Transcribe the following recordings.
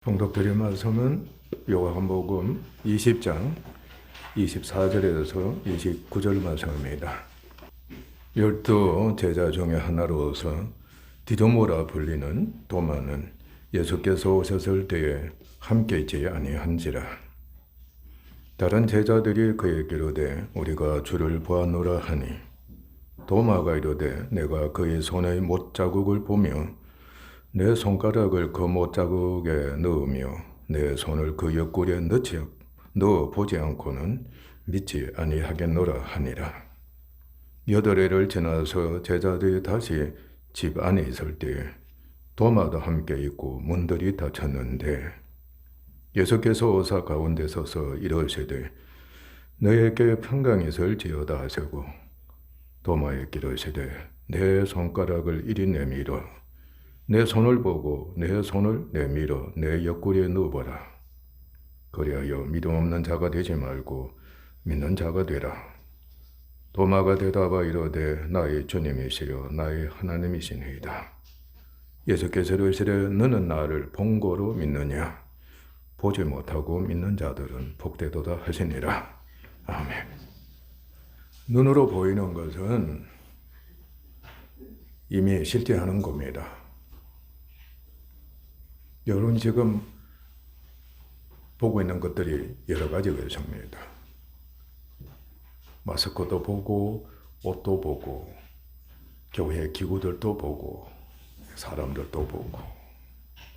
봉독드릴 말씀은 요한복음 20장 24절에서 29절 말씀입니다. 12 제자 중에 하나로서 디도모라 불리는 도마는 예수께서 오셨을 때에 함께 있지 아니한지라. 다른 제자들이 그에게 이르되 우리가 주를 보았노라 하니 도마가 이르되 내가 그의 손의 못자국을 보며 내 손가락을 그 못자국에 넣으며 내 손을 그 옆구리에 넣어 보지 않고는 믿지 아니하겠노라 하니라. 8해를 지나서 제자들이 다시 집 안에 있을 때에 도마도 함께 있고 문들이 닫혔는데 예수께서 오사 가운데 서서 이르시되 너에게 평강이 있을지어다 하시고 도마에게 이르시되 내 손가락을 이리 내밀어 내 손을 보고 내 손을 내밀어 내 옆구리에 넣어보라. 그리하여 믿음 없는 자가 되지 말고 믿는 자가 되라. 도마가 대답하여 이르되 나의 주님이시여 나의 하나님이시니이다. 예수께서 이르시되 너는 나를 본 거로 믿느냐? 보지 못하고 믿는 자들은 복되도다 하시니라. 아멘. 눈으로 보이는 것은 이미 실제하는 겁니다. 여러분 지금 보고 있는 것들이 여러 가지가 있습니다. 마스크도 보고 옷도 보고 교회 기구들도 보고 사람들도 보고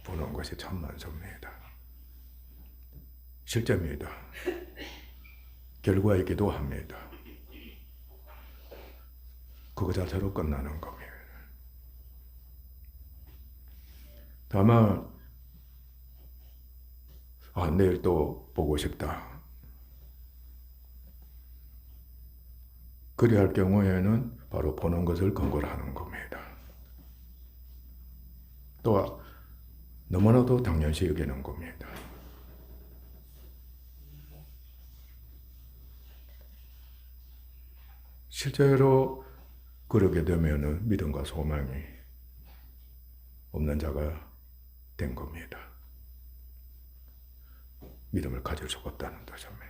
보는 것이 참 많습니다. 실제입니다. 결과이기도 합니다. 그거 자체로 끝나는 겁니다. 다만 내일 또 보고 싶다. 그리 할 경우에는 바로 보는 것을 근거로 하는 겁니다. 또 너무나도 당연시 여기는 겁니다. 실제로 그러게 되면은 믿음과 소망이 없는 자가 된 겁니다. 믿음을 가질 수가 없다는 것입니다.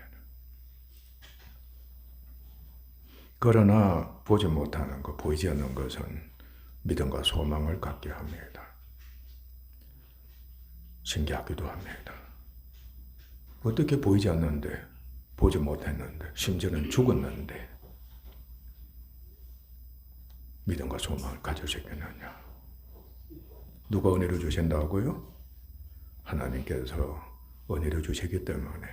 그러나 보지 못하는 것, 보이지 않는 것은 믿음과 소망을 갖게 합니다. 신기하기도 합니다. 어떻게 보이지 않는데, 보지 못했는데, 심지어는 죽었는데 믿음과 소망을 가질 수 있겠느냐? 누가 은혜를 주신다고요? 하나님께서 은혜를 주시기 때문에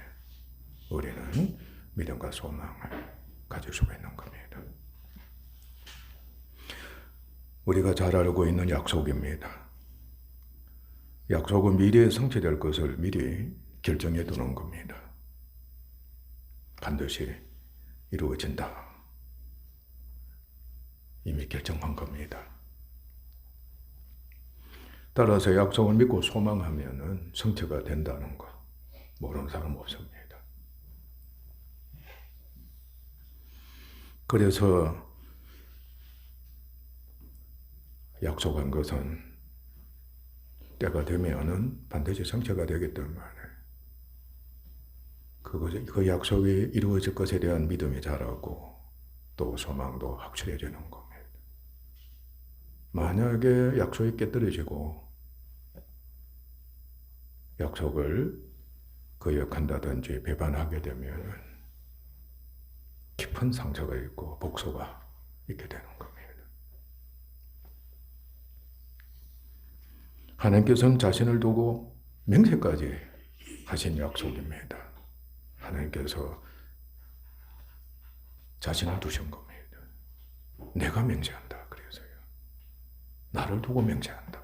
우리는 믿음과 소망을 가질 수가 있는 겁니다. 우리가 잘 알고 있는 약속입니다. 약속은 미래에 성취될 것을 미리 결정해 두는 겁니다. 반드시 이루어진다. 이미 결정한 겁니다. 따라서 약속을 믿고 소망하면은 성취가 된다는 거 모르는 사람 없습니다. 그래서 약속한 것은 때가 되면은 반드시 성취가 되기 때문에 그 약속이 이루어질 것에 대한 믿음이 자라고 또 소망도 확실해지는 겁니다. 만약에 약속이 깨뜨려지고 약속을 거역한다든지 배반하게 되면 깊은 상처가 있고 복수가 있게 되는 겁니다. 하나님께서는 자신을 두고 맹세까지 하신 약속입니다. 하나님께서 자신을 두신 겁니다. 내가 맹세한다. 그래서요. 나를 두고 맹세한다.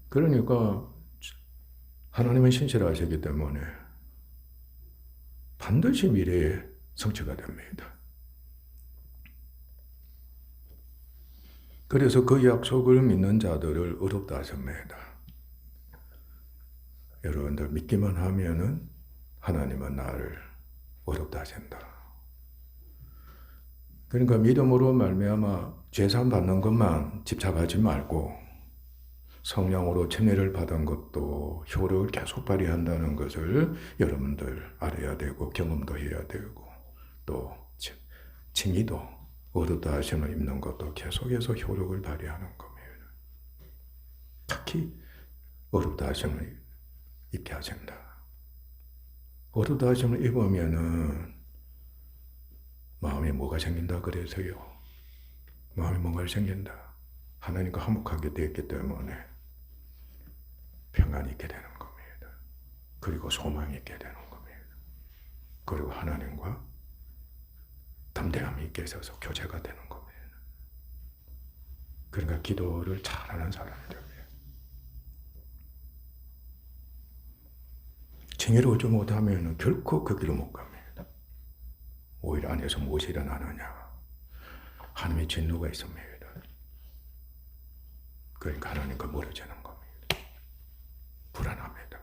그러니까 하나님은 신실하시기 때문에 반드시 미래에 성취가 됩니다. 그래서 그 약속을 믿는 자들을 의롭다 하십니다. 여러분들 믿기만 하면은 하나님은 나를 의롭다 하신다. 그러니까 믿음으로 말미암아 죄산 받는 것만 집착하지 말고 성령으로 침례를 받은 것도 효력을 계속 발휘한다는 것을 여러분들 알아야 되고 경험도 해야 되고 또 칭의도 어렵다 하심을 입는 것도 계속해서 효력을 발휘하는 겁니다. 특히 어렵다 하심을 입게 하신다. 어렵다 하심을 입으면은 마음에 뭐가 생긴다 그래서요. 마음에 뭔가 생긴다. 하나님과 화목하게 되었기 때문에 평안이 있게 되는 겁니다. 그리고 소망이 있게 되는 겁니다. 그리고 하나님과 담대함이 있게 있어서 교제가 되는 겁니다. 그러니까 기도를 잘하는 사람이 됩니다. 칭의를 얻지 못하면 결코 그 길을 못 갑니다. 오히려 안에서 무엇이 일어나느냐. 하나님의 진노가 있습니다. 그러니까 하나님과 멀어지는 겁니다. 불안합니다.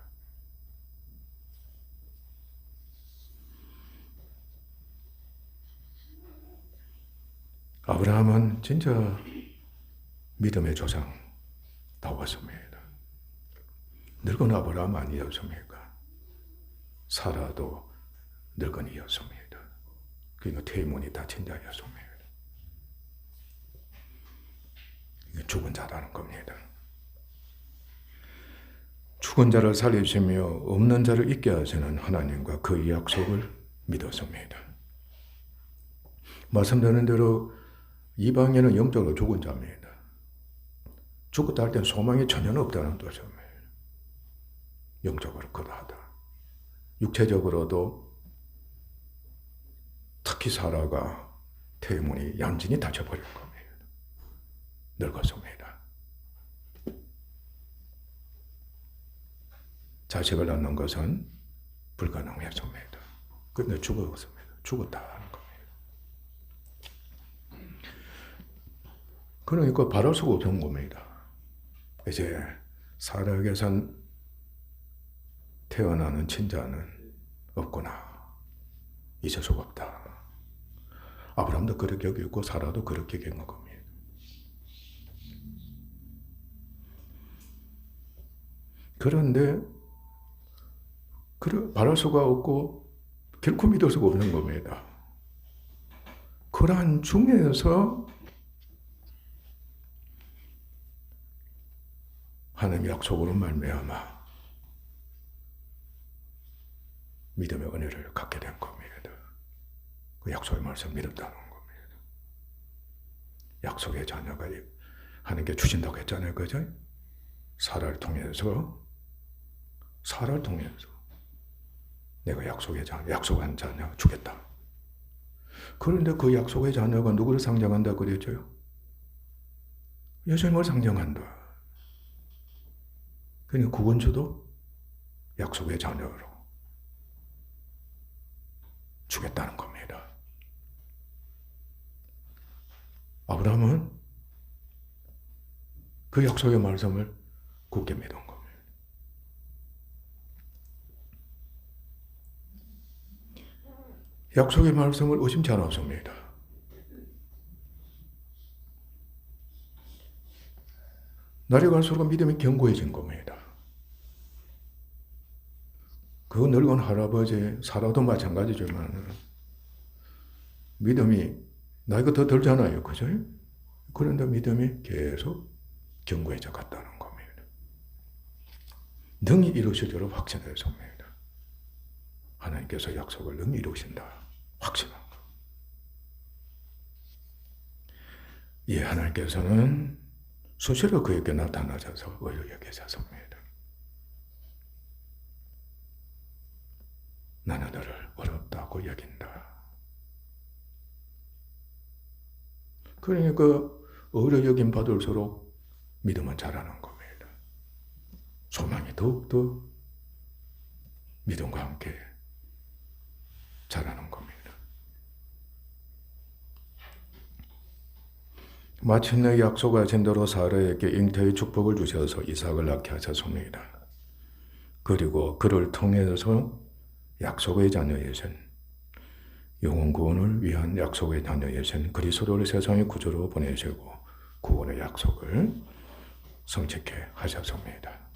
아브라함은 진짜 믿음의 조상 나왔습니다. 늙은 아브라함 아니었습니까? 사라도 늙은이였습니다. 그러니까 태문이 닫힌 자였습니다. 죽은 자라는 겁니다. 죽은 자를 살리시며 없는 자를 있게 하시는 하나님과 그 약속을 믿었습니다. 말씀드린 대로 이방인은 영적으로 죽은 자입니다. 죽었다 할 때는 소망이 전혀 없다는 뜻입니다. 영적으로 그러하다. 육체적으로도 특히 사라가 태문이 얌전히 닫혀버린 겁니다. 늙었습니다. 자식을 낳는 것은 불가능했습니다. 근데 죽었습니다. 죽었다 하는 겁니다. 그러니까 바랄 수가 없는 겁니다. 이제 사라에게선 태어나는 친자는 없구나. 있을 수가 없다. 아브라함도 그렇게 여기고 사라도 그렇게 여긴 겁니다. 그런데 바랄 수가 없고 결코 믿을 수가 없는 겁니다. 그러한 중에서 하나님의 약속으로 말미암아 믿음의 은혜를 갖게 된 겁니다. 그 약속의 말씀 믿었다는 겁니다. 약속의 자녀가 하나님께 주신다고 했잖아요. 그죠? 사라를 통해서 내가 약속한 자녀 주겠다. 그런데 그 약속의 자녀가 누구를 상징한다 그랬죠? 예수님을 상징한다. 그러니까 구원주도 약속의 자녀로 주겠다는 겁니다. 아브라함은 그 약속의 말씀을 굳게 믿은 겁니다. 약속의 말씀을 의심치 않았습니다. 날이 갈수록 믿음이 견고해진 겁니다. 그 늙은 할아버지 사라도 마찬가지지만 믿음이 나이가 더 들잖아요. 그죠? 그런데 믿음이 계속 견고해져 갔다는 겁니다. 능히 이루시도록 확신했습니다. 하나님께서 약속을 능히 이루신다. 확신한 것. 예, 하나님께서는 수시로 그에게 나타나셔서 의를 여기셨습니다. 나는 너를 어렵다고 여긴다. 그러니까 의를 여김 받을수록 믿음은 자라는 겁니다. 소망이 더욱더 믿음과 함께 자라는 겁니다. 마침내 약속하신 대로 사라에게 잉태의 축복을 주셔서 이삭을 낳게 하셨습니다. 그리고 그를 통해서 약속의 자녀이신 영혼 구원을 위한 약속의 자녀이신 그리스도를 세상의 구주로 보내시고 구원의 약속을 성취케 하셨습니다.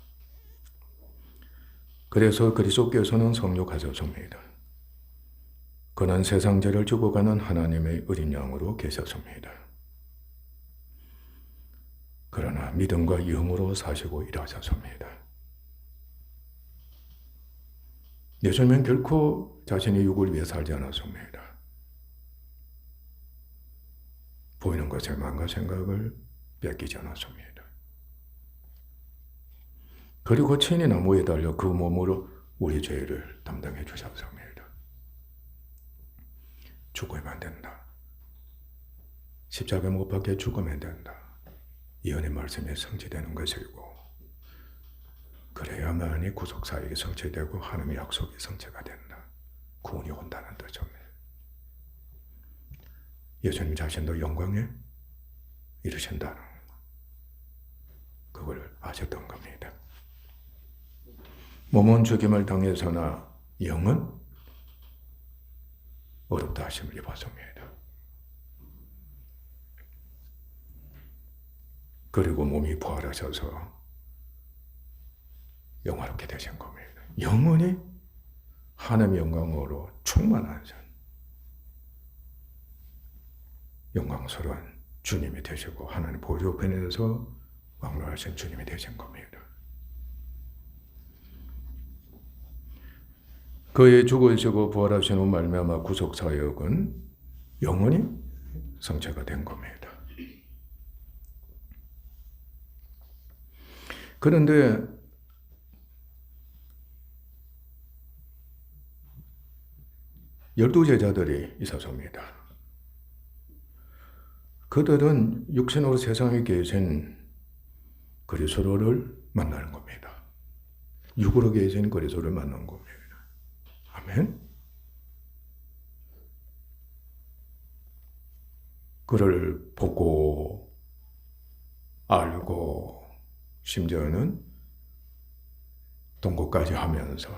그래서 그리스도께서는 성육하셨습니다. 그는 세상 죄를 죽어가는 하나님의 어린 양으로 계셨습니다. 그러나 믿음과 영으로 사시고 일하셨습니다. 예수님은 결코 자신의 육을 위해 살지 않았습니다. 보이는 것에 마음과 생각을 뺏기지 않았습니다. 그리고 친히 나무에 달려 그 몸으로 우리 죄를 담당해 주셨습니다. 죽으면 안 된다. 십자가에 못 박혀 죽으면 안 된다. 예언의 말씀이 성취되는 것이고, 그래야만이 구속사역이 성취되고 하나님의 약속이 성취가 된다. 구원이 온다는 뜻입니다. 예수님 자신도 영광에 이르신다는 그걸 아셨던 겁니다. 몸은 죽임을 당해서나 영은 어렵다 하심을 입었습니다. 그리고 몸이 부활하셔서 영화롭게 되신 겁니다. 영원히 하나님의 영광으로 충만하신 영광스러운 주님이 되시고 하나님 보좌편에서 왕노하신 주님이 되신 겁니다. 그의 죽으시고 부활하신 후 말미암아 구속사역은 영원히 성취가 된 겁니다. 그런데 열두 제자들이 있었습니다. 그들은 육신으로 세상에 계신 그리스도를 만나는 겁니다. 육으로 계신 그리스도를 만난 겁니다. 아멘. 그를 보고 알고 심지어는 동거까지 하면서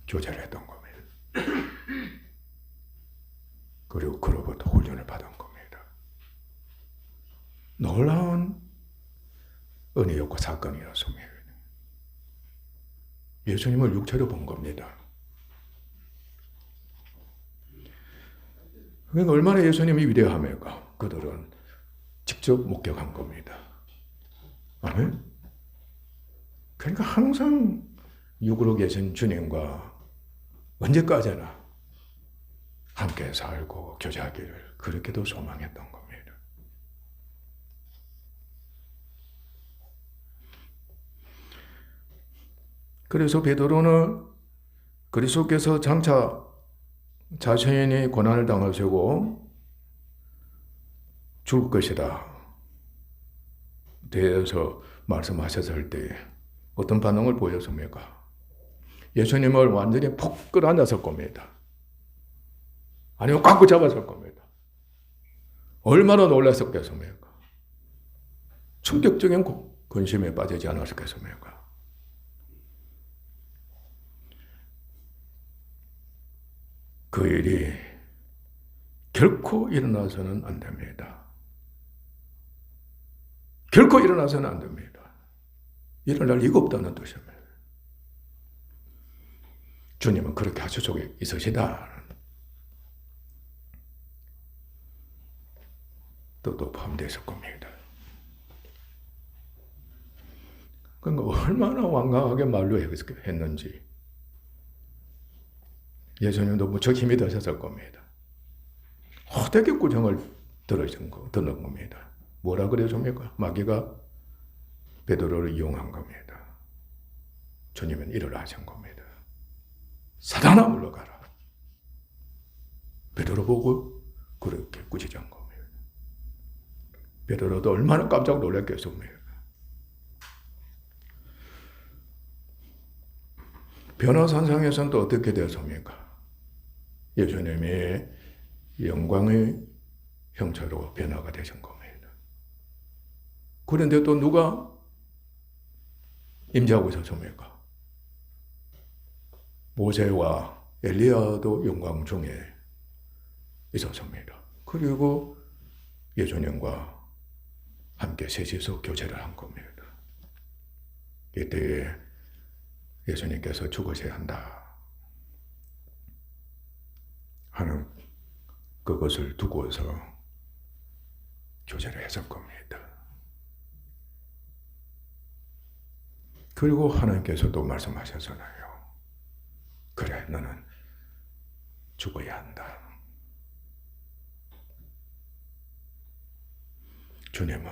교제를 했던 겁니다. 그리고 그로부터 훈련을 받은 겁니다. 놀라운 은혜였고 사건이었습니다. 예수님을 육체로 본 겁니다. 그러니까 얼마나 예수님이 위대함일까? 그들은 직접 목격한 겁니다. 아멘? 그러니까 항상 육으로 계신 주님과 언제까지나 함께 살고 교제하기를 그렇게도 소망했던 겁니다. 그래서 베드로는 그리스도께서 장차 자신이 고난을 당하시고 죽을 것이다 대해서 말씀하셨을 때 어떤 반응을 보였습니까? 예수님을 완전히 푹 끌어안았을 겁니다. 아니면 꽉 잡았을 겁니다. 얼마나 놀랐었겠습니까? 충격적인 근심에 빠지지 않았겠습니까? 그 일이 결코 일어나서는 안 됩니다. 결코 일어나서는 안 됩니다. 일어날 리가 없다는 뜻입니다. 주님은 그렇게 하실 속에 있으시다. 또 포함되어 있을 겁니다. 그러니까 얼마나 완강하게 말로 했는지 예수님도 무척 힘이 드셨을 겁니다. 호되게 꾸정을 들은 겁니다. 뭐라 그래줍니까? 마귀가 베드로를 이용한 겁니다. 주님은 일을 하신 겁니다. 사단아 물러가라. 베드로 보고 그렇게 꾸짖은 겁니다. 베드로도 얼마나 깜짝 놀랐겠습니까? 변화산상에서는 또 어떻게 되었습니까? 예수님이 영광의 형체로 변화가 되신 겁니다. 그런데 또 누가 임재하고 있었습니까? 모세와 엘리야도 영광 중에 있었습니다. 그리고 예수님과 함께 셋이서 교제를 한 겁니다. 이때에 예수님께서 죽으셔야 한다 하는 그것을 두고서 교제를 했을 겁니다. 그리고 하나님께서도 말씀하셨잖아요. 그래, 너는 죽어야 한다. 주님은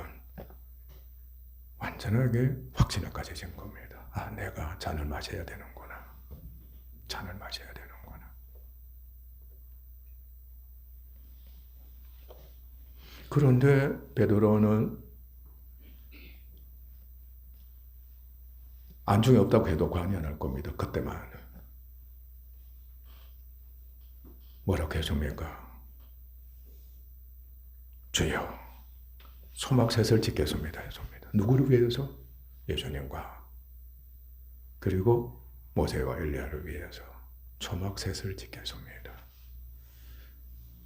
완전하게 확신을 가지신 겁니다. 아, 내가 잔을 마셔야 되는구나. 잔을 마셔야 되는구나. 그런데 베드로는 안중에 없다고 해도 과언이 안 할 겁니다. 그때만. 뭐라고 했습니까? 주여, 소막셋을 짓겠습니다 했습니다. 누구를 위해서? 예수님과 그리고 모세와 엘리야를 위해서 소막셋을 짓겠습니다.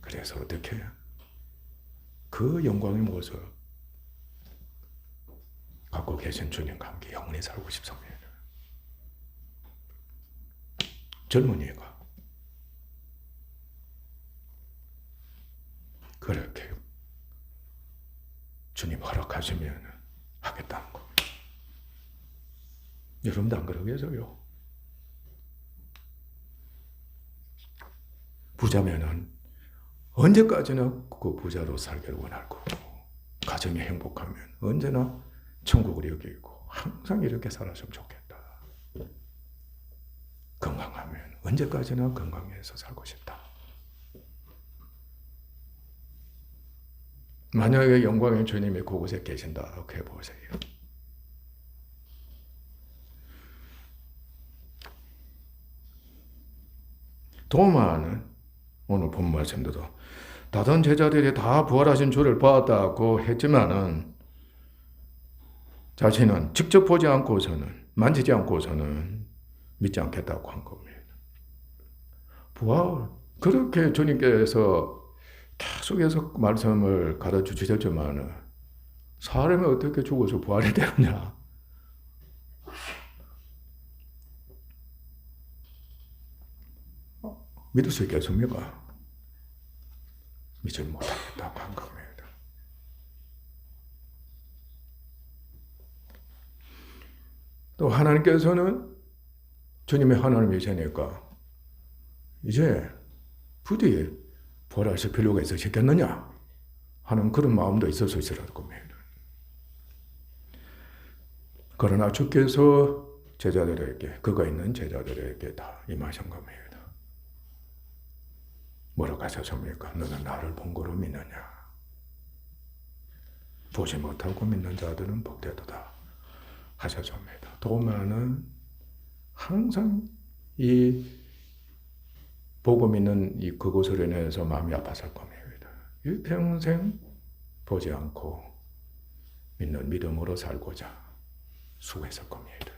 그래서 어떻게? 그 영광의 모습 갖고 계신 주님과 함께 영원히 살고 싶습니다. 젊은이가 그렇게 주님 허락하시면 하겠다는 겁니다. 여러분도 안 그러겠어요? 부자면은 언제까지나 그 부자로 살기를 원할 거고, 가정이 행복하면 언제나 천국을 여기고 항상 이렇게 살았으면 좋겠다. 건강하면 언제까지나 건강해서 살고 싶다. 만약에 영광의 주님이 그곳에 계신다고 해보세요. 도마는 오늘 본 말씀대로 다른 제자들이 다 부활하신 주를 봤다고 했지만은 자신은 직접 보지 않고서는, 만지지 않고서는 믿지 않겠다고 한 겁니다. 부활, 그렇게 주님께서 계속해서 말씀을 가르쳐 주셨지만 사람이 어떻게 죽어서 부활이 되느냐? 믿을 수 있겠습니까? 믿지 못하겠다고 한 겁니다. 또 하나님께서는 주님의 하나님이시니까 이제 부디 부활하실 필요가 있으시겠느냐 하는 그런 마음도 있었을 겁니다. 그러나 주께서 제자들에게, 그가 있는 제자들에게 다 임하신 겁니다. 뭐라고 하셨습니까? 너는 나를 본 거로 믿느냐? 보지 못하고 믿는 자들은 복되도다 하셨습니다. 도마는 항상 이 보고 믿는 이 그것으로 인해서 마음이 아팠을 겁니다. 일평생 보지 않고 믿는 믿음으로 살고자 수고했을 겁니다.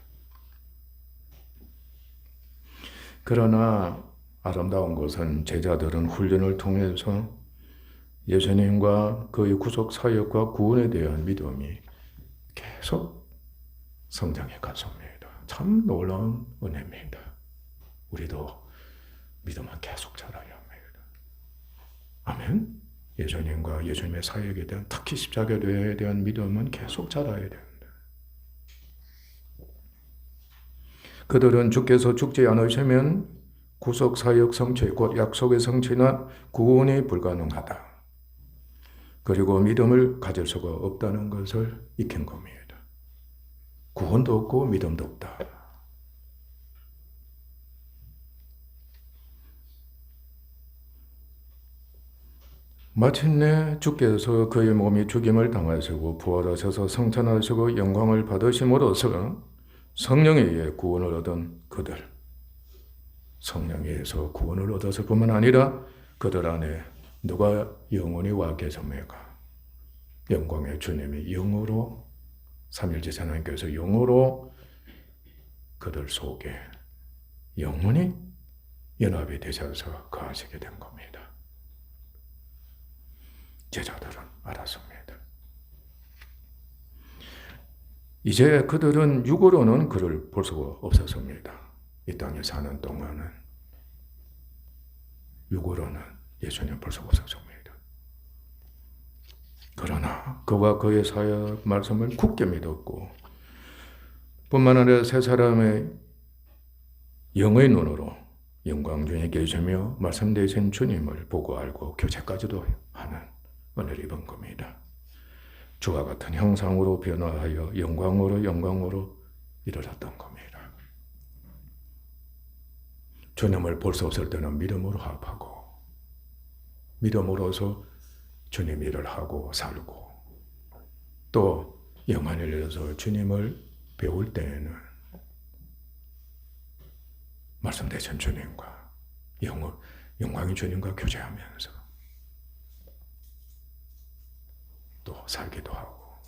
그러나 아름다운 것은 제자들은 훈련을 통해서 예수님과 그의 구속 사역과 구원에 대한 믿음이 계속 성장해 갔습니다. 참 놀라운 은혜입니다. 우리도 믿음은 계속 자라야 합니다. 아멘. 예수님과 예수님의 사역에 대한, 특히 십자가에 대한 믿음은 계속 자라야 됩니다. 그들은 주께서 죽지 않으시면 구속 사역 성취, 곧 약속의 성취나 구원이 불가능하다. 그리고 믿음을 가질 수가 없다는 것을 익힌 겁니다. 구원도 없고 믿음도 없다. 마침내 주께서 그의 몸이 죽임을 당하시고 부활하셔서 성천하시고 영광을 받으심으로써 성령에 의해 구원을 얻은 그들, 성령에 의해서 구원을 얻었을 뿐만 아니라 그들 안에 누가 영원히 와 계십니까? 영광의 주님이 영으로, 삼일째 하나님께서 영으로 그들 속에 영원히 연합이 되셔서 거하시게 된 겁니다. 제자들은 알았습니다. 이제 그들은 육으로는 그를 볼 수가 없었습니다. 이 땅에 사는 동안은 육으로는 예수님 볼 수가 없었습니다. 그러나 그와 그의 사역 말씀을 굳게 믿었고 뿐만 아니라 세 사람의 영의 눈으로 영광 중에 계시며 말씀되신 주님을 보고 알고 교제까지도 하는 은혜를 입은 겁니다. 주와 같은 형상으로 변화하여 영광으로 이르렀던 겁니다. 주님을 볼 수 없을 때는 믿음으로 합하고 믿음으로서 주님 일을 하고 살고 또 영안을 잃어서 주님을 배울 때에는 말씀되신 주님과 영광의 주님과 교제하면서 또 살기도 하고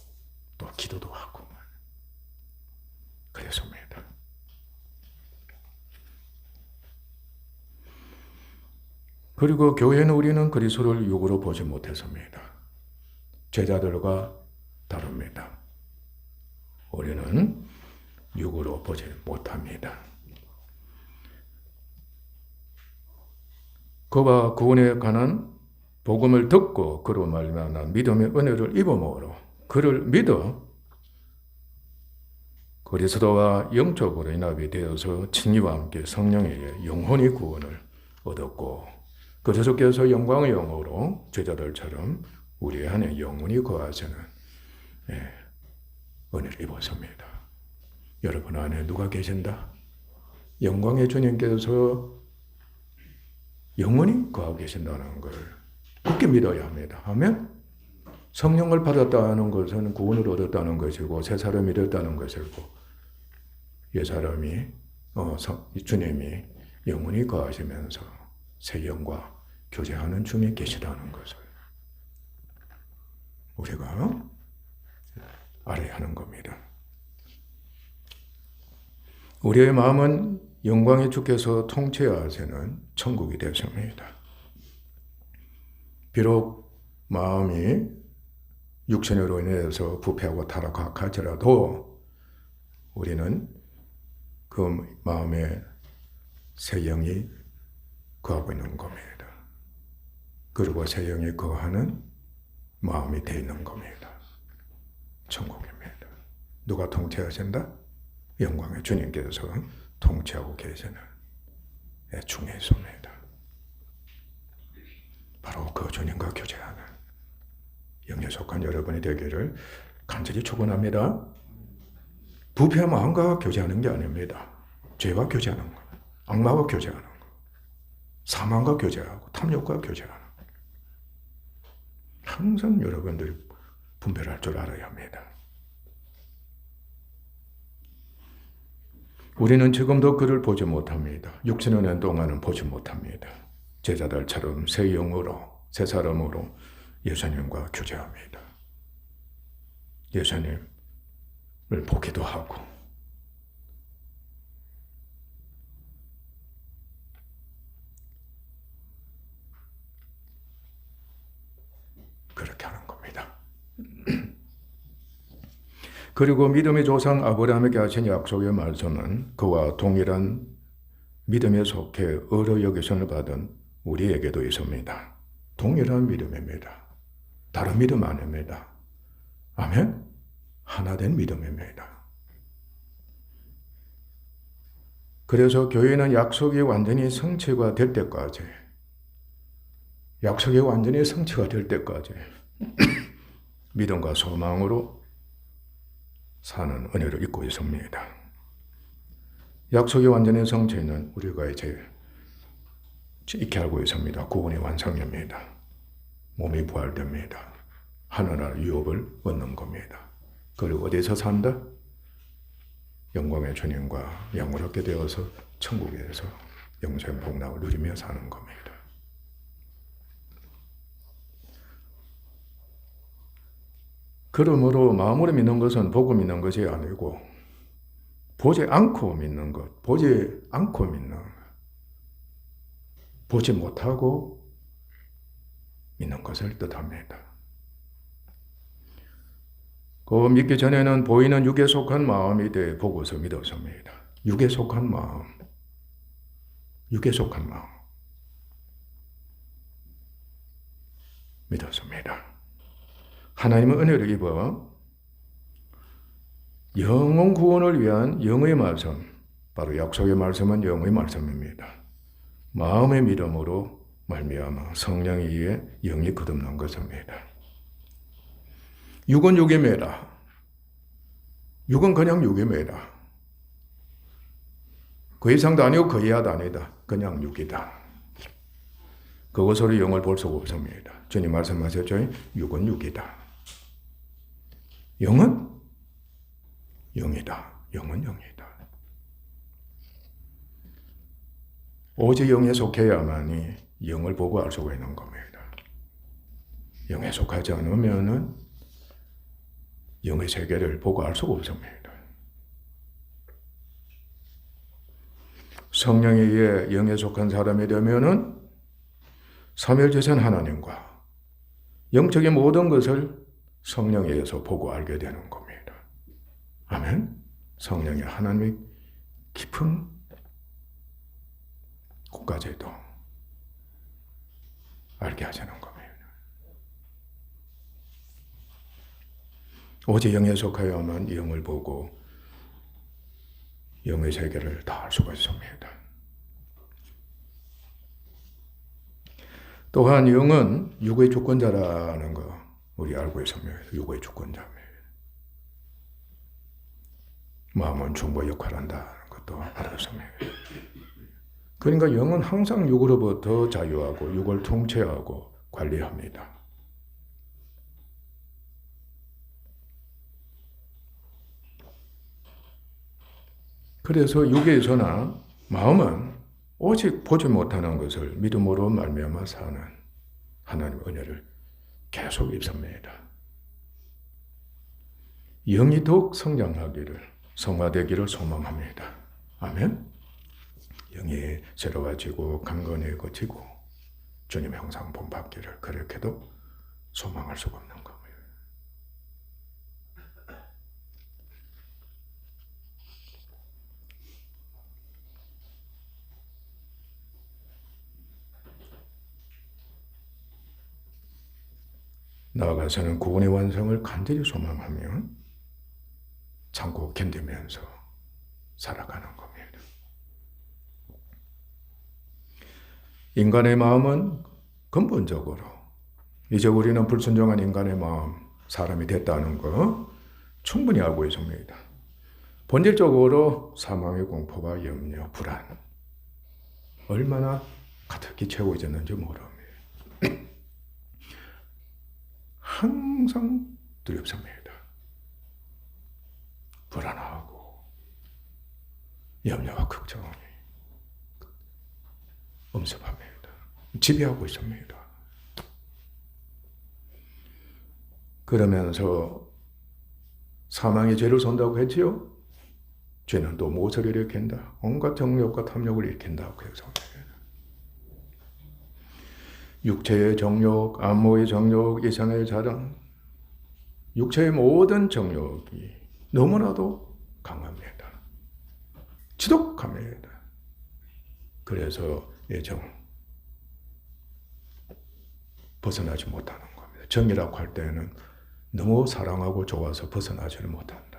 또 기도도 하고 그랬습니다. 그리고 교회는 우리는 그리스도를 육으로 보지 못했습니다. 제자들과 다릅니다. 우리는 육으로 보지 못합니다. 그와 구원에 관한 복음을 듣고 그로 말미암아 믿음의 은혜를 입음으로 그를 믿어 그리스도와 영적으로 연합이 되어서 칭의와 함께 성령에게 영혼의 구원을 얻었고 그리스도께서 영광의 영으로 제자들처럼 우리 안에 영원히 거하시는 은혜를 입었습니다. 여러분 안에 누가 계신다? 영광의 주님께서 영원히 거하고 계신다는 걸 굳게 믿어야 합니다. 아멘? 성령을 받았다는 것은 구원을 얻었다는 것이고 새 사람이 되었다는 것이고 옛사람이 주님이 영원히 거하시면서 새 영과 교제하는 중에 계시다는 것을 우리가 알아야 하는 겁니다. 우리의 마음은 영광의 주께서 통치하시는 천국이 되었습니다. 비록 마음이 육신으로 인해서 부패하고 타락할지라도 우리는 그 마음에 새 영이 거하고 있는 겁니다. 그리고 새 영이 거하는 마음이 되어 있는 겁니다. 천국입니다. 누가 통치하신다? 영광의 주님께서 통치하고 계시는 중에 있습니다. 바로 그 주님과 교제하는 영에 속한 여러분이 되기를 간절히 축원합니다. 부패한 마음과 교제하는 게 아닙니다. 죄와 교제하는 거, 악마와 교제하는 거, 사망과 교제하고 탐욕과 교제하는 거. 항상 여러분들이 분별할 줄 알아야 합니다. 우리는 지금도 그를 보지 못합니다. 6천여 동안은 보지 못합니다. 제자들처럼 새 영으로, 새 사람으로 예수님과 교제합니다. 예수님을 보기도 하고 그렇게 하는 겁니다. 그리고 믿음의 조상 아브라함에게 하신 약속의 말씀은 그와 동일한 믿음에 속해 의로 여기심을 받은 우리에게도 있습니다. 동일한 믿음입니다. 다른 믿음 아닙니다. 아멘? 하나된 믿음입니다. 그래서 교회는 약속이 완전히 성취가 될 때까지 믿음과 소망으로 사는 은혜를 입고 있습니다. 약속의 완전히 성취는 우리가 이제 익히 알고 있습니다. 구원의 완성입니다. 몸이 부활됩니다. 하늘나라 유업을 얻는 겁니다. 그리고 어디서 산다? 영광의 주님과 영원하게 되어서 천국에서 영생 복락을 누리며 사는 겁니다. 그러므로 마음으로 믿는 것은 보고 믿는 것이 아니고 보지 않고 믿는 것, 보지 않고 믿는 것, 보지 못하고 믿는 것을 뜻합니다. 그 믿기 전에는 보이는 육에 속한 마음이 돼 보고서 믿었습니다. 육에 속한 마음, 육에 속한 마음 믿었습니다. 하나님은 은혜를 입어 영혼 구원을 위한 영의 말씀, 바로 약속의 말씀은 영의 말씀입니다. 마음의 믿음으로 말미암아 성령에 의해 영이 거듭난 것입니다. 육은 육임이다. 육은 그냥 육임이다. 그 이상도 아니고 그 이하도 아니다. 그냥 육이다. 그것으로 영을 볼 수가 없습니다. 주님 말씀하셨죠? 육은 육이다. 영은 영이다. 영은 영이다. 오직 영에 속해야만이 영을 보고 알 수가 있는 겁니다. 영에 속하지 않으면은 영의 세계를 보고 알 수가 없습니다. 성령에 의해 영에 속한 사람이 되면은 삼위일체신 하나님과 영적인 모든 것을 성령에 의해서 보고 알게 되는 겁니다. 아멘. 성령이 하나님의 깊은 곳까지도 알게 하시는 겁니다. 오직 영에 속하여만 영을 보고 영의 세계를 다 알 수가 있습니다. 또한 영은 육의 주권자라는 거 우리 알고 있습니다. 육의 주권자입니다. 마음은 중보 역할을 한다는 것도 알았습니다. 그러니까 영은 항상 육으로부터 자유하고 육을 통제하고 관리합니다. 그래서 육에서나 마음은 오직 보지 못하는 것을 믿음으로 말미암아 사는 하나님의 은혜를 계속 입습니다. 영이 더욱 성장하기를, 성화되기를 소망합니다. 아멘. 영이 새로워지고 강건해지고 주님의 형상 본받기를 그렇게도 소망할 수가 없는 겁니다. 나아가서는 구원의 완성을 간절히 소망하며 참고 견디면서 살아가는 겁니다. 인간의 마음은 근본적으로 이제 우리는 불순종한 인간의 마음, 사람이 됐다는 거 충분히 알고 있습니다. 본질적으로 사망의 공포와 염려, 불안 얼마나 가득히 채워졌는지 모릅니다. 항상 두렵습니다. 불안하고 염려와 걱정이 엄습합니다. 지배하고 있습니다. 그러면서 사망의 죄를 선다고 했지요? 죄는 또 무엇을 일으킨다? 온갖 정욕과 탐욕을 일으킨다고 해서 육체의 정욕, 안모의 정욕, 이상의 자랑, 육체의 모든 정욕이 너무나도 강합니다. 지독합니다. 그래서 예정 벗어나지 못하는 겁니다. 정이라고 할 때는 너무 사랑하고 좋아서 벗어나지를 못한다.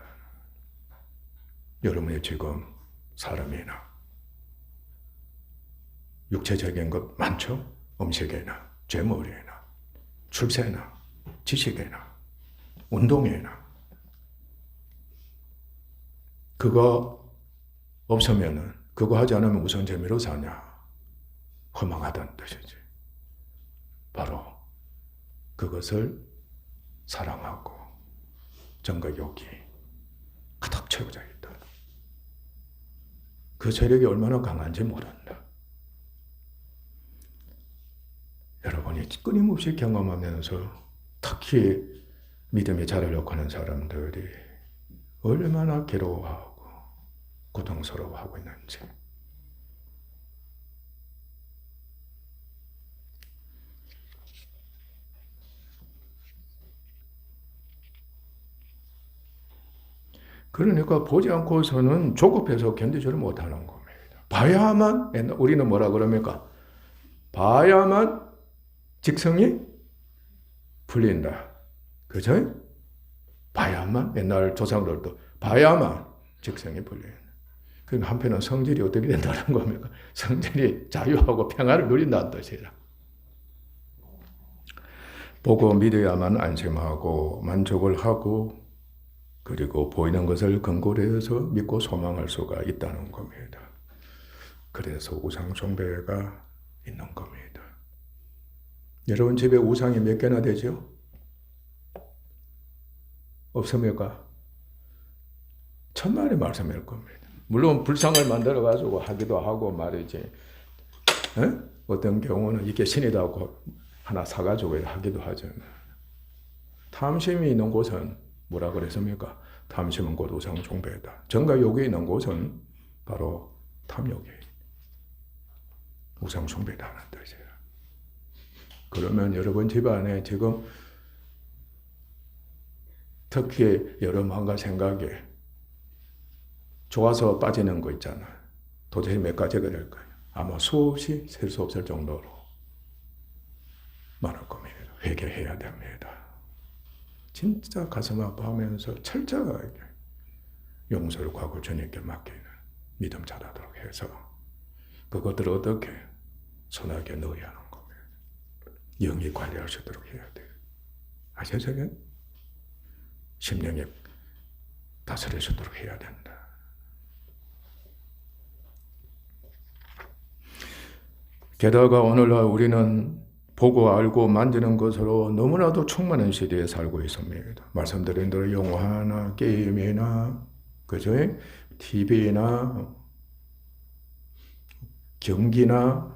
여러분이 지금 사람이나 육체적인 것 많죠? 음식이나 죄머리나 출세나 지식이나 운동이나 그거 없으면은 그거 하지 않으면 무슨 재미로 사냐? 허망하다는 뜻이지. 바로 그것을 사랑하고 정거욕이 가득 채워져 있다. 그 세력이 얼마나 강한지 모른다. 여러분이 끊임없이 경험하면서 특히 믿음이 자라려고 하는 사람들이 얼마나 괴로워하고 고통스러워하고 있는지. 그러니까 보지 않고서는 조급해서 견디지를 못하는 겁니다. 봐야만, 우리는 뭐라 그럽니까? 봐야만 직성이 풀린다. 그죠? 봐야만, 옛날 조상들도 봐야만 직성이 풀린다. 그러니까 한편은 성질이 어떻게 된다는 겁니까? 성질이 자유하고 평화를 누린다는 뜻이라. 보고 믿어야만 안심하고 만족을 하고 그리고 보이는 것을 근거로 해서 믿고 소망할 수가 있다는 겁니다. 그래서 우상 숭배가 있는 겁니다. 여러분 집에 우상이 몇 개나 되죠? 없습니까? 천만의 말씀일 겁니다. 물론 불상을 만들어 가지고 하기도 하고 말이지. 에? 어떤 경우는 이게 신이라고 하나 사가지고 하기도 하잖아요. 탐심이 있는 곳은 뭐라 그랬습니까? 탐심은 곧 우상 숭배다. 정과 욕이 있는 곳은 바로 탐욕이 우상 숭배다는 뜻이에요. 그러면 여러분 집안에 지금 특히 여러 마음과 생각에 좋아서 빠지는 거 있잖아요. 도대체 몇 가지가 될까요? 아마 수없이 셀 수 없을 정도로 많을 겁니다. 회개해야 됩니다. 진짜 가슴 아파하면서 철저하게 용서를 구하고 주님께 맡기는 믿음 자라도록 해서 그것들을 어떻게 선하게 넣어야 하는 겁니다. 영이 관리할 수 있도록 해야 돼요. 아시죠? 심령에 다스릴 수 있도록 해야 된다. 게다가 오늘날 우리는 보고 알고 만지는 것으로 너무나도 충만한 시대에 살고 있습니다. 말씀드린 대로 영화나 게임이나 그죠? TV나 경기나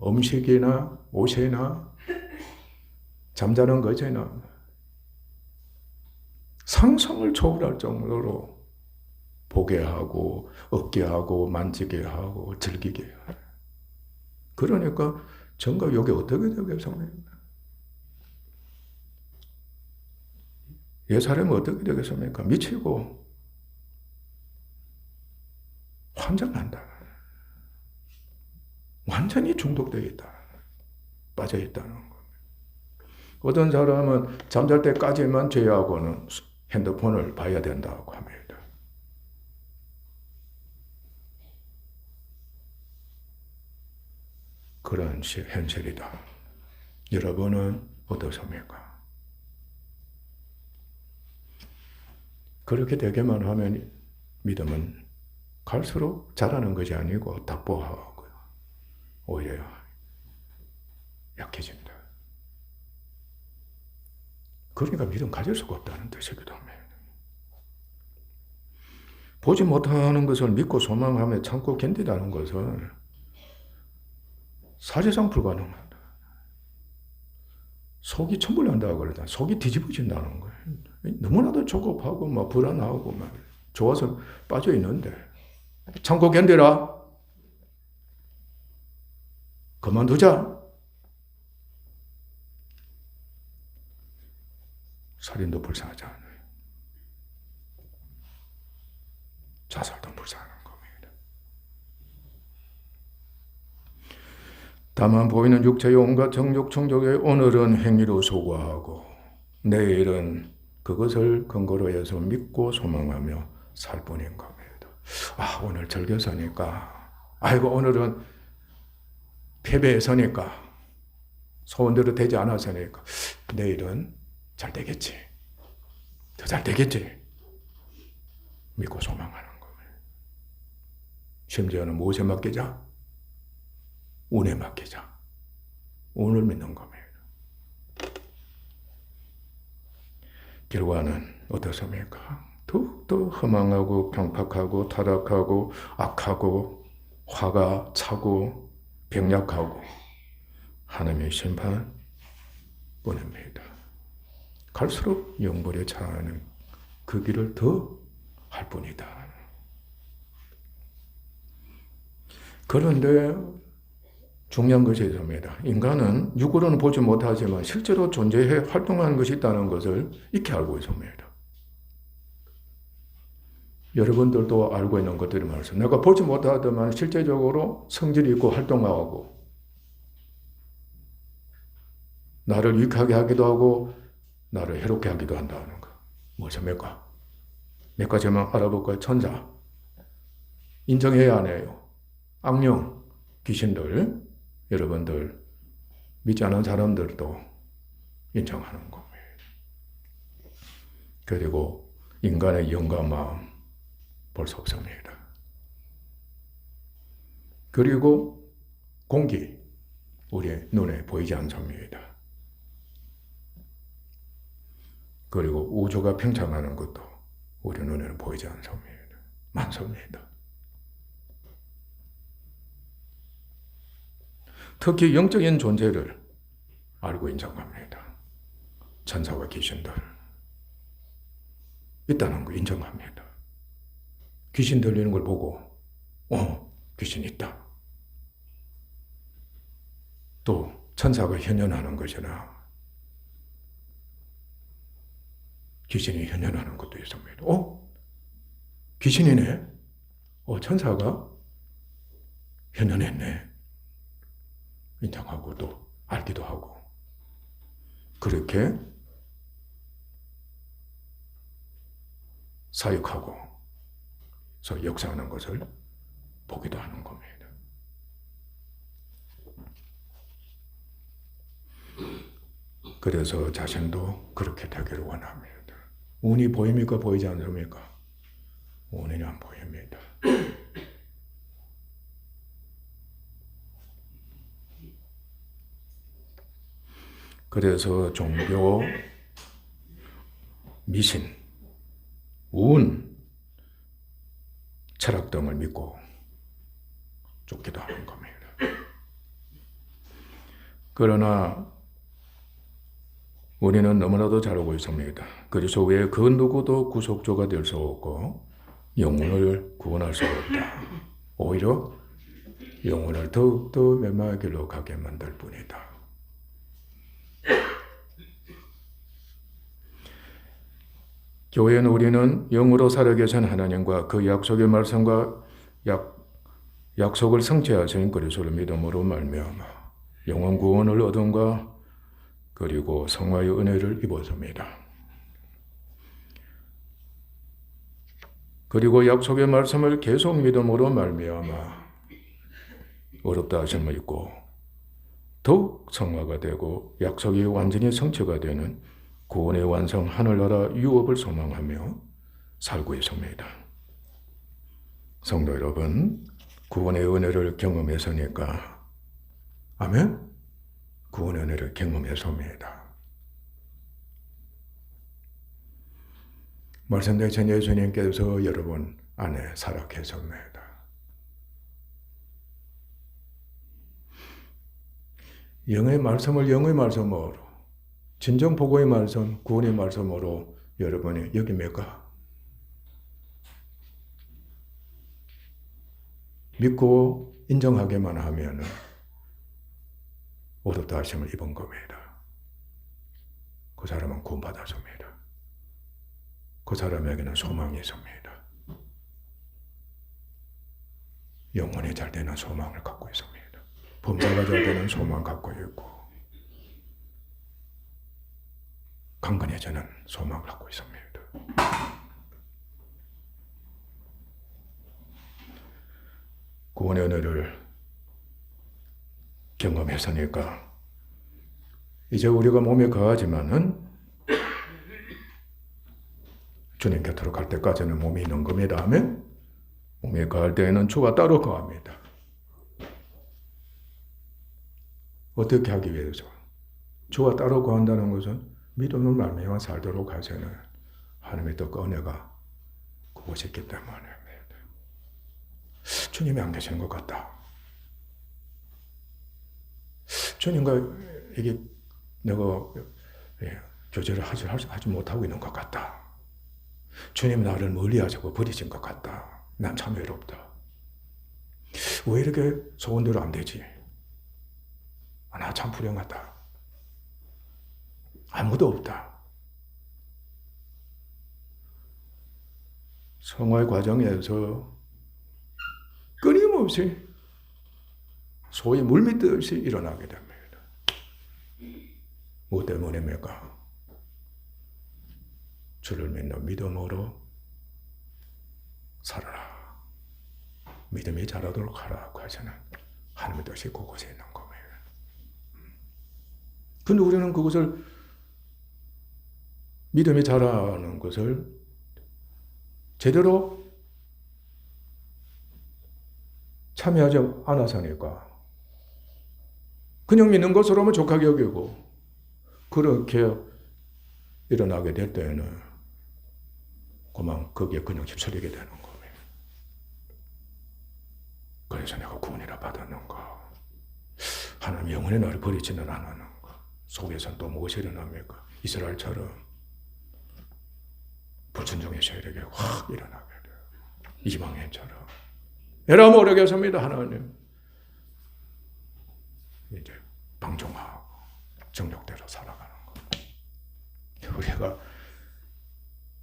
음식이나 옷이나 잠자는 것이나 상상을 초월할 정도로 보게 하고 얻게 하고 만지게 하고 즐기게 하고 그러니까 정과 욕이 어떻게 되겠습니까? 옛사람은 어떻게 되겠습니까? 미치고 환장한다. 완전히 중독되어 있다. 빠져 있다는 겁니다. 어떤 사람은 잠잘 때까지만 제외하고는 핸드폰을 봐야 된다고 합니다. 그런 현실이다. 여러분은 어떻습니까? 그렇게 되게만 하면 믿음은 갈수록 자라는 것이 아니고 답보하고요. 오히려 약해진다. 그러니까 믿음 가질 수가 없다는 뜻이기도 합니다. 보지 못하는 것을 믿고 소망하며 참고 견디다는 것은 사실상 불가능하다. 속이 천불난다고 그러다. 속이 뒤집어진다는 거예요. 너무나도 조급하고 막 불안하고 막 좋아서 빠져 있는데 참고 견디라. 그만두자. 살인도 불쌍하지 않아요. 자살도 불쌍한 겁니다. 다만 보이는 육체의 온갖 정욕 충족에 오늘은 행위로 소구하고 내일은 그것을 근거로 해서 믿고 소망하며 살 뿐인 겁니다. 아, 오늘 절교서니까 아이고 오늘은 패배해서니까 소원대로 되지 않았으니까 내일은 잘 되겠지. 더 잘 되겠지. 믿고 소망하는 거예요. 심지어는 무엇에 맡기자? 운에 맡기자. 운을 믿는 겁니다. 결과는 어떻습니까? 더욱더 허망하고 경팍하고 타락하고 악하고 화가 차고 병약하고 하나님의 심판 뿐입니다. 갈수록 영벌에 차는 그 길을 더 할 뿐이다. 그런데 중요한 것이 있습니다. 인간은 육으로는 보지 못하지만 실제로 존재해 활동하는 것이 있다는 것을 익히 알고 있습니다. 여러분들도 알고 있는 것들이 많습니다. 내가 보지 못하더만 실제적으로 성질이 있고 활동하고 나를 유익하게 하기도 하고 나를 해롭게 하기도 한다는 거. 무엇입니까? 몇 가지만 알아볼까요? 천사. 인정해야 하네요. 악령, 귀신들, 여러분들 믿지 않은 사람들도 인정하는 겁니다. 그리고 인간의 영과 마음 볼 수 없습니다. 그리고 공기, 우리의 눈에 보이지 않습니다. 그리고 우주가 팽창하는 것도 우리 눈에는 보이지 않습니다. 많습니다. 특히 영적인 존재를 알고 인정합니다. 천사와 귀신들 있다는 거 인정합니다. 귀신 들리는 걸 보고 귀신 있다. 또 천사가 현현하는 것이나 귀신이 현현하는 것도 있습니다. 귀신이네? 천사가 현현했네. 인정하고 또 알기도 하고 그렇게 사역하고 역사하는 것을 보기도 하는 겁니다. 그래서 자신도 그렇게 되기를 원합니다. 운이 보입니까? 보이지 않습니까? 운이 안 보입니다. 그래서 종교, 미신, 운, 철학 등을 믿고 죽기도 하는 겁니다. 그러나 우리는 너무나도 잘 알고 있습니다. 그리스도 외에 그 누구도 구속주가 될 수 없고 영혼을 구원할 수 없다. 오히려 영혼을 더욱더 멸망의 길로 가게 만들 뿐이다. 교회는 우리는 영으로 살아계신 하나님과 그 약속의 말씀과 약속을 성취하신 그리스도를 믿음으로 말미암아 영원 구원을 얻음과 그리고 성화의 은혜를 입었습니다. 그리고 약속의 말씀을 계속 믿음으로 말미암아 어렵다 하심을 입고 더욱 성화가 되고 약속이 완전히 성취가 되는 구원의 완성 하늘나라 유업을 소망하며 살고 있습니다. 성도 여러분, 구원의 은혜를 경험했으니까 아멘? 구원의 은혜를 경험했습니다. 말씀되신 예수님께서 여러분 안에 살아 계십니다. 영의 말씀을 영의 말씀으로 진정 복음의 말씀, 구원의 말씀으로 여러분이 여깁니까? 믿고 인정하기만 하면 어렵다 하심을 입은 겁니다. 그 사람은 구원받았습니다. 그 사람에게는 소망이 있습니다. 영혼이 잘 되는 소망을 갖고 있습니다. 범사가 잘 되는 소망 갖고 있고 강건해지는 소망을 갖고 있습니다. 구원의 은혜를 경험했으니까 이제 우리가 몸에 거하지만은 주님 곁으로 갈 때까지는 몸이 있는 겁니다. 아멘? 몸에 거할 때에는 주와 따로 거합니다. 어떻게 하기 위해서? 주와 따로 거한다는 것은 믿음을 말미암아 살도록 하시는 하나님의 뜻과 은혜가 그것이 있기 때문입니다. 주님이 안 계시는 것 같다. 주님과 이게 내가 교제를 하지 못하고 있는 것 같다. 주님이 나를 멀리하시고 버리신 것 같다. 난 참 외롭다. 왜 이렇게 소원대로 안 되지? 나 참 불행하다. 아무도 없다. 성화의 과정에서 끊임없이 소위 물밀듯이 일어나게 됩니다. 뭐 때문입니까? 주를 믿는 믿음으로 살아라. 믿음이 자라도록 하라고 하시는 하나님의 뜻이 그곳에 있는 겁니다. 근데 우리는 그것을 믿음이 자라는 것을 제대로 참여하지 않아서니까 그냥 믿는 것으로만 족하게 여기고 그렇게 일어나게 될 때에는 그만 거기에 그냥 휩쓸리게 되는 거예요. 그래서 내가 구원이라 받았는 거, 하나님 영원히 나를 버리지는 않았는 거 속에서는 또 무엇이 일어납니까? 이스라엘처럼 불순종의 세력이 확 일어나게 돼요. 이방인처럼 에라 모르겠습니다. 하나님 이제 방종하고 정욕대로 살아가는 거. 우리가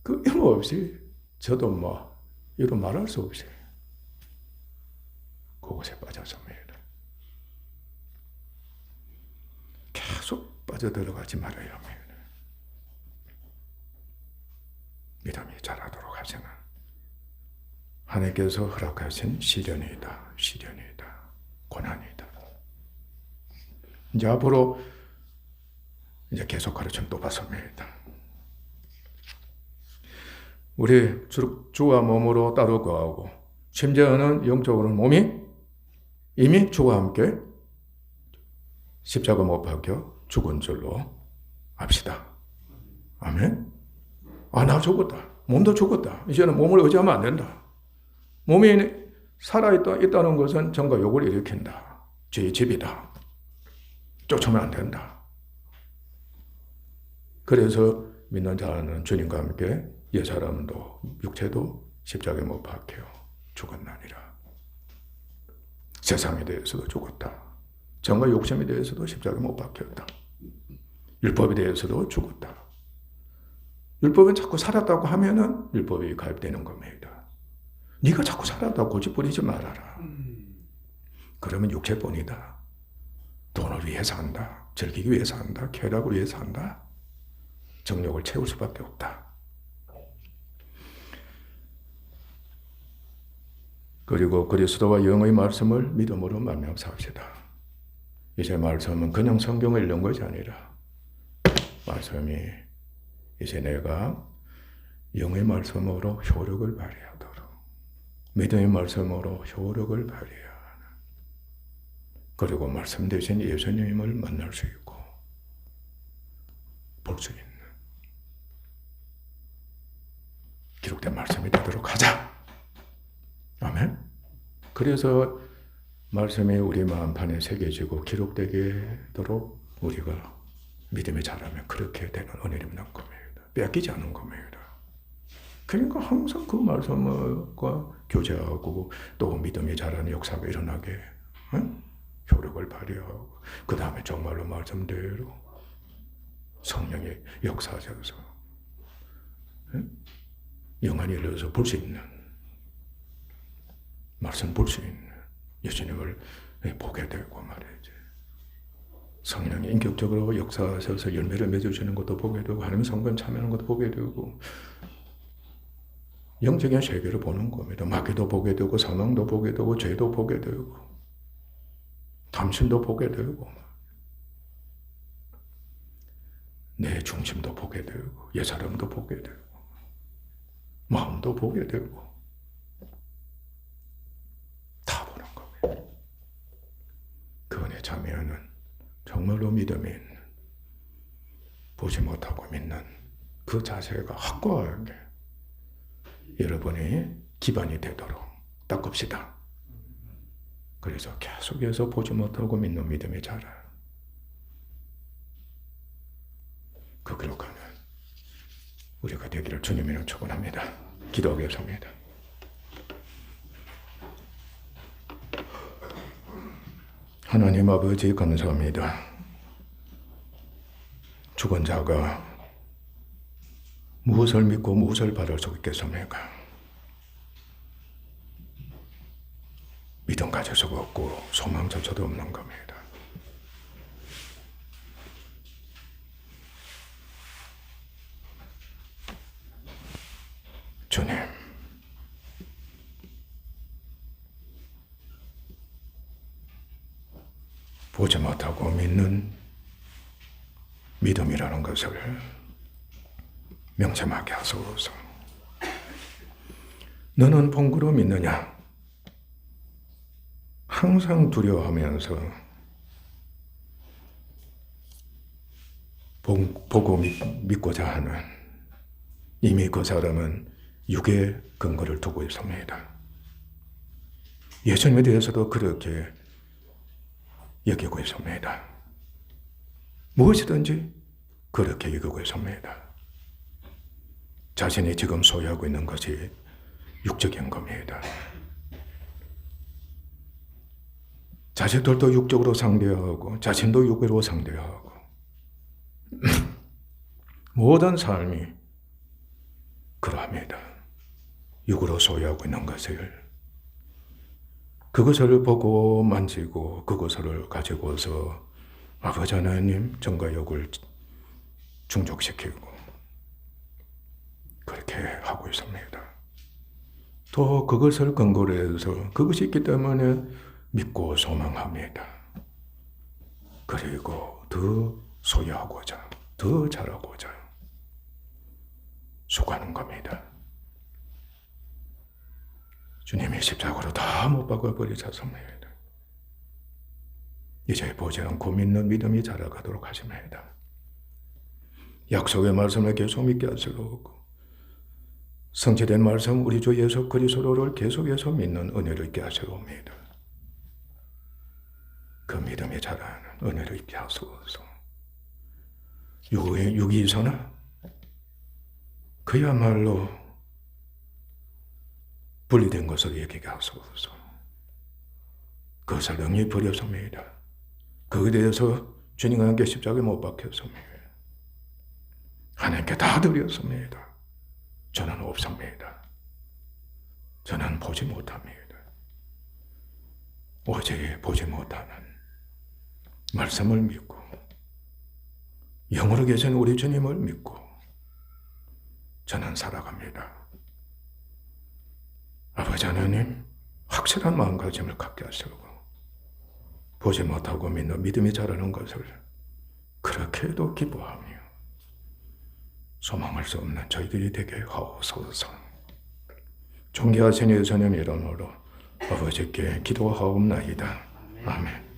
끊임없이 저도 뭐 이런 말할 수 없이 그곳에 빠졌습니다. 계속 빠져들어가지 말아야 합니다. 믿음이 자라도록 하시는 하나님께서 허락하신 시련이다. 고난이다. 이제 앞으로 이제 계속 가르침 또 받습니다. 우리 주와 몸으로 따로 거하고 심지어는 영적으로는 몸이 이미 주와 함께 십자가 못 박혀 죽은 줄로 압시다. 아멘. 나 죽었다. 몸도 죽었다. 이제는 몸을 의지하면 안 된다. 몸이 살아있다는 것은 정과 욕을 일으킨다. 죄의 집이다. 쫓으면 안 된다. 그래서 믿는 자는 주님과 함께 옛사람도 육체도 십자가에 못 박혀 죽었나니라. 세상에 대해서도 죽었다. 정과 욕심에 대해서도 십자가에 못 박혔다. 율법에 대해서도 죽었다. 율법은 자꾸 살았다고 하면은 율법이 가입되는 겁니다. 네가 자꾸 살았다고 고집부리지 말아라. 그러면 육체뿐이다. 돈을 위해 산다. 즐기기 위해 산다. 쾌락을 위해 산다. 정욕을 채울 수밖에 없다. 그리고 그리스도와 영의 말씀을 믿음으로 말미암아 삽시다. 이제 말씀은 그냥 성경을 읽는 것이 아니라 말씀이 이제 내가 영의 말씀으로 효력을 발휘하도록 믿음의 말씀으로 효력을 발휘하는 그리고 말씀 대신 예수님을 만날 수 있고 볼 수 있는 기록된 말씀이 되도록 하자. 아멘. 그래서 말씀이 우리 마음판에 새겨지고 기록되도록 우리가 믿음이 자라면 그렇게 되는 은혜를 입는 겁니다. 뺏기지 않는 겁니다. 그러니까 항상 그 말씀과 교제하고 또 믿음이 자라는 역사가 일어나게 효력을 발휘하고 그 다음에 정말로 말씀대로 성령이 역사하셔서 영안이 열려서 볼 수 있는 말씀 볼 수 있는 예수님을 보게 되고 말이지. 성령이 인격적으로 역사하셔서 열매를 맺어주는 것도 보게 되고 하나님의 성관 참여하는 것도 보게 되고 영적인 세계를 보는 겁니다. 마귀도 보게 되고 사망도 보게 되고 죄도 보게 되고 탐심도 보게 되고 내 중심도 보게 되고 옛사람도 보게 되고 마음도 보게 되고 다 보는 겁니다. 그 은혜 참여하는 정말로 믿음이 있는 보지 못하고 믿는 그 자세가 확고하게 여러분의 기반이 되도록 닦읍시다. 그래서 계속해서 보지 못하고 믿는 믿음이 자라. 그 길로 가는 우리가 되기를 주님이랑 축원합니다. 기도하겠습니다. 하나님 아버지 감사합니다. 죽은 자가 무엇을 믿고 무엇을 바랄 수 있겠습니까? 믿음 가질 수가 없고 소망조차도 없는 겁니다. 주님, 보지 못하고 믿는 믿음이라는 것을 명심하게 하소서. 너는 본구로 믿느냐? 항상 두려워하면서 보고 믿고자 하는, 이미 그 사람은 육의 근거를 두고 있습니다. 예수님에 대해서도 그렇게 여기고 있습니다. 무엇이든지 그렇게 여기고 있습니다. 자신이 지금 소유하고 있는 것이 육적인 겁니다. 자식들도 육적으로 상대하고 자신도 육으로 상대하고 모든 삶이 그러합니다. 육으로 소유하고 있는 것을, 그것을 보고 만지고 그것을 가지고서 아버지 하나님 정과 욕을 충족시키고 그렇게 하고 있습니다. 또 그것을 근거로 해서 그것이 있기 때문에 믿고 소망합니다. 그리고 더 소유하고자, 더 잘하고자 수고하는 겁니다. 주님이 십자가로 다 못 박아버리셨습니다. 이제 보지 않고 믿는 믿음이 자라가도록 하십니다. 약속의 말씀을 계속 믿게 하시고 성취된 말씀 우리 주 예수 그리스도를 계속해서 믿는 은혜를 있게 하시옵니다. 그 믿음이 자라는 은혜를 있게 하소서. 육이 있으나 그야말로 분리된 것을 얘기하게 하소서. 그것을 능히 버렸습니다. 그에 대해서 주님과 함께 십자가에 못 박혔습니다. 하나님께 다 드렸습니다. 저는 없습니다. 저는 보지 못합니다. 오직 보지 못하는 말씀을 믿고 영으로 계신 우리 주님을 믿고 저는 살아갑니다. 아버지 하나님, 확실한 마음가짐을 갖게 하시고 보지 못하고 믿는 믿음이 자라는 것을 그렇게도 기뻐하며 소망할 수 없는 저희들이 되게 하옵소서. 존귀하신 예수님 이름으로 아버지께 기도하옵나이다. 아멘.